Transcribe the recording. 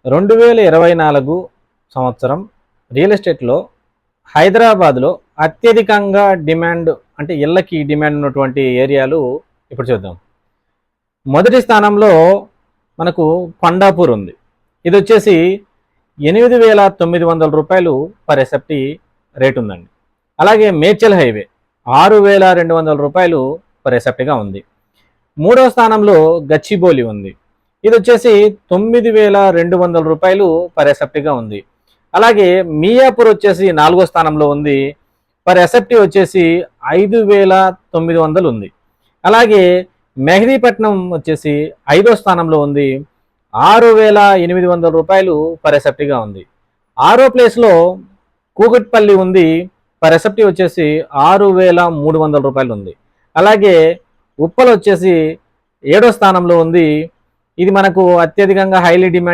2024 సంవత్సరం రియల్ ఎస్టేట్లో హైదరాబాద్లో అత్యధికంగా డిమాండ్ అంటే ఇళ్ళకి డిమాండ్ ఉన్నటువంటి ఏరియాలు ఇప్పుడు చూద్దాం. మొదటి స్థానంలో మనకు కొండాపూర్ ఉంది. ఇది వచ్చేసి 8,900 రూపాయలు పర్ ఎస్ఎఫ్టీ రేట్ ఉందండి. అలాగే మేడ్చల్ హైవే 6,200 రూపాయలు పర్ ఎస్ఎఫ్టీగా ఉంది. మూడవ స్థానంలో గచ్చిబౌలి ఉంది. ఇది వచ్చేసి 9,200 రూపాయలు పర్ ఎస్ఎఫ్టీగా ఉంది. అలాగే మియాపూర్ వచ్చేసి 4వ స్థానంలో ఉంది. పర్ ఎస్ఎఫ్టీ వచ్చేసి 5,900 ఉంది. అలాగే మెహదీపట్నం వచ్చేసి 5వ స్థానంలో ఉంది. 6,800 రూపాయలు పర్ ఎస్ఎఫ్టీగా ఉంది. 6వ ప్లేస్లో కూకట్పల్లి ఉంది. పర్ ఎస్ఎఫ్టీ వచ్చేసి 6,300 రూపాయలు ఉంది. అలాగే ఉప్పల్ వచ్చేసి 7వ స్థానంలో ఉంది. ఇది మనకు అత్యధికంగా హైలీ డిమాండ్